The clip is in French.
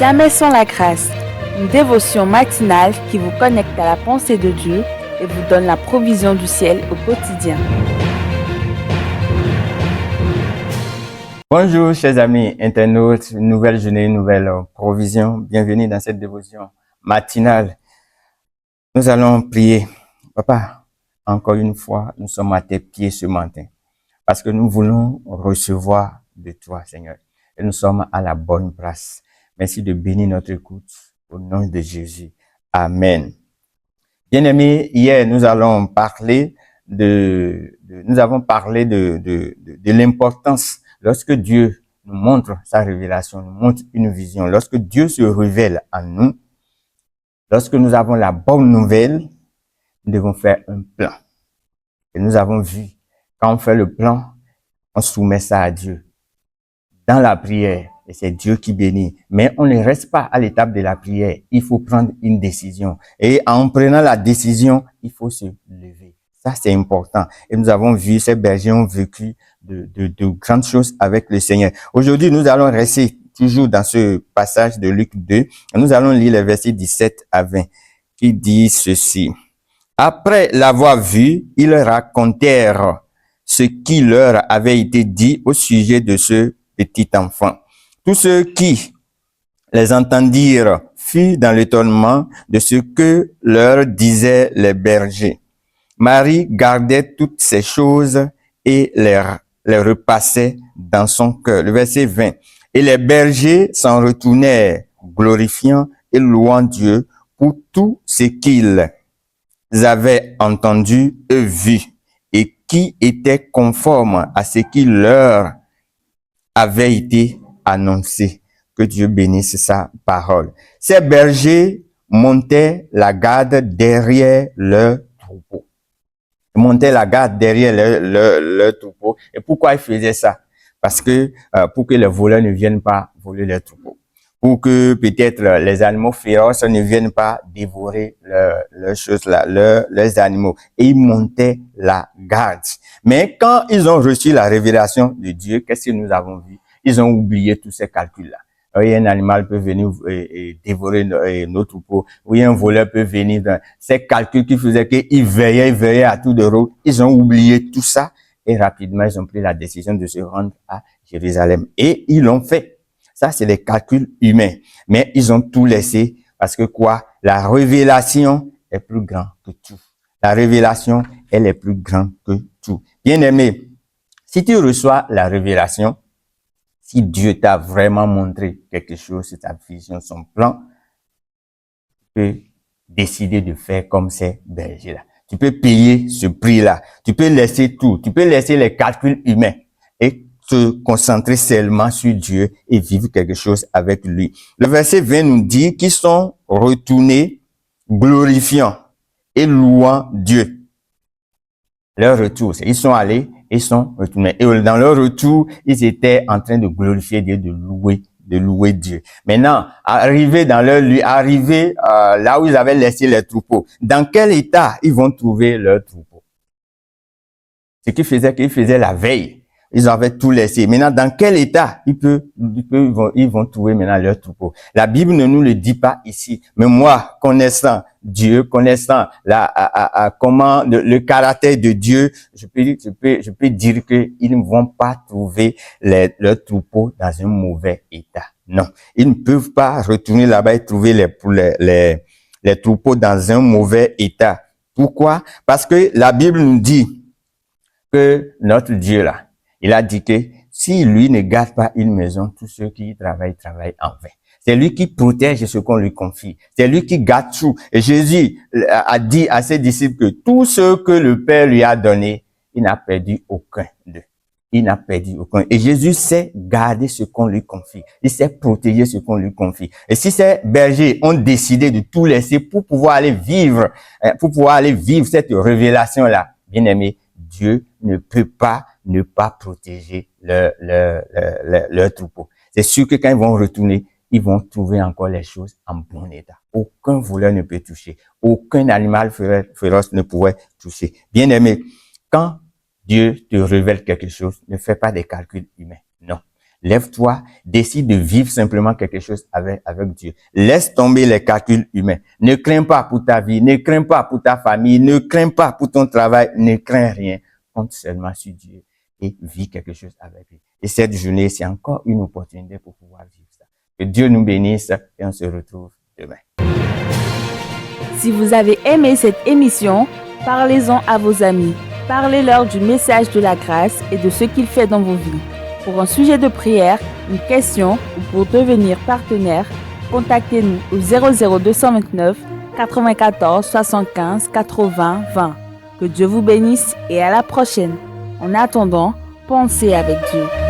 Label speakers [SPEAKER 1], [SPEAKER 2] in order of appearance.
[SPEAKER 1] Jamais sans la grâce, une dévotion matinale qui vous connecte à la pensée de Dieu et vous donne la provision du ciel au quotidien.
[SPEAKER 2] Bonjour chers amis internautes, nouvelle journée, nouvelle provision. Bienvenue dans cette dévotion matinale. Nous allons prier. Papa, encore une fois, nous sommes à tes pieds ce matin parce que nous voulons recevoir de toi, Seigneur. Et nous sommes à la bonne place. Merci de bénir notre écoute au nom de Jésus. Amen. Bien-aimés, hier nous avons parlé de l'importance lorsque Dieu nous montre sa révélation, nous montre une vision. Lorsque Dieu se révèle à nous, lorsque nous avons la bonne nouvelle, nous devons faire un plan. Et nous avons vu, quand on fait le plan, on soumet ça à Dieu. Dans la prière, et c'est Dieu qui bénit. Mais on ne reste pas à l'étape de la prière. Il faut prendre une décision. Et en prenant la décision, il faut se lever. Ça, c'est important. Et nous avons vu, ces bergers ont vécu de grandes choses avec le Seigneur. Aujourd'hui, nous allons rester toujours dans ce passage de Luc 2. Et nous allons lire les versets 17 à 20 qui dit ceci. Après l'avoir vu, ils racontèrent ce qui leur avait été dit au sujet de ce petit enfant. Tous ceux qui les entendirent furent dans l'étonnement de ce que leur disaient les bergers. Marie gardait toutes ces choses et les repassait dans son cœur. Le verset 20. Et les bergers s'en retournèrent, glorifiant et louant Dieu pour tout ce qu'ils avaient entendu et vu, et qui était conforme à ce qui leur avait été annoncé. Que Dieu bénisse sa parole. Ces bergers montaient la garde derrière leur troupeau. Ils montaient la garde derrière leur troupeau. Et pourquoi ils faisaient ça? Parce que pour que les voleurs ne viennent pas voler leur troupeau. Pour que peut-être les animaux féroces ne viennent pas dévorer leurs choses là, leurs animaux. Et ils montaient la garde. Mais quand ils ont reçu la révélation de Dieu, qu'est-ce que nous avons vu? Ils ont oublié tous ces calculs-là. Oui, un animal peut venir et dévorer nos troupeaux. Oui, un voleur peut venir. Ces calculs qui faisaient qu'ils veillaient à tout de route. Ils ont oublié tout ça et rapidement, ils ont pris la décision de se rendre à Jérusalem. Et ils l'ont fait. Ça, c'est les calculs humains. Mais ils ont tout laissé parce que quoi? La révélation est plus grande que tout. La révélation, elle est plus grande que tout. Bien-aimé, si tu reçois la révélation, si Dieu t'a vraiment montré quelque chose, c'est ta vision, son plan, tu peux décider de faire comme ces bergers-là. Tu peux payer ce prix-là. Tu peux laisser tout. Tu peux laisser les calculs humains et te concentrer seulement sur Dieu et vivre quelque chose avec lui. Le verset 20 nous dit qu'ils sont retournés glorifiant et louant Dieu. Leur retour, ils sont allés, ils sont retournés. Et dans leur retour, ils étaient en train de glorifier Dieu, de louer Dieu. Maintenant, arrivés dans leur lieu, arrivés là où ils avaient laissé les troupeaux, dans quel état ils vont trouver leurs troupeaux? Ce qu'ils faisaient la veille. Ils avaient tout laissé. Maintenant, dans quel état ils vont trouver maintenant leur troupeau? La Bible ne nous le dit pas ici. Mais moi, connaissant Dieu, connaissant comment le caractère de Dieu, je peux dire que ils ne vont pas trouver leur troupeau dans un mauvais état. Non. Ils ne peuvent pas retourner là-bas et trouver les troupeaux dans un mauvais état. Pourquoi? Parce que la Bible nous dit que notre Dieu là, il a dit que si lui ne garde pas une maison, tous ceux qui y travaillent en vain. C'est lui qui protège ce qu'on lui confie. C'est lui qui garde tout. Et Jésus a dit à ses disciples que tout ce que le Père lui a donné, il n'a perdu aucun d'eux. Il n'a perdu aucun. Et Jésus sait garder ce qu'on lui confie. Il sait protéger ce qu'on lui confie. Et si ces bergers ont décidé de tout laisser pour pouvoir aller vivre cette révélation-là, bien aimé, Dieu ne peut pas ne pas protéger leur troupeau. C'est sûr que quand ils vont retourner, ils vont trouver encore les choses en bon état. Aucun voleur ne peut toucher. Aucun animal féroce ne pourrait toucher. Bien aimé, quand Dieu te révèle quelque chose, ne fais pas des calculs humains. Non. Lève-toi, décide de vivre simplement quelque chose avec Dieu. Laisse tomber les calculs humains. Ne crains pas pour ta vie, ne crains pas pour ta famille, ne crains pas pour ton travail, ne crains rien. Compte seulement sur Dieu et vis quelque chose avec lui. Et cette journée, c'est encore une opportunité pour pouvoir vivre ça. Que Dieu nous bénisse et on se retrouve demain.
[SPEAKER 1] Si vous avez aimé cette émission, parlez-en à vos amis. Parlez-leur du message de la grâce et de ce qu'il fait dans vos vies. Pour un sujet de prière, une question ou pour devenir partenaire, contactez-nous au 00229 94 75 80 20. Que Dieu vous bénisse et à la prochaine. En attendant, pensez avec Dieu.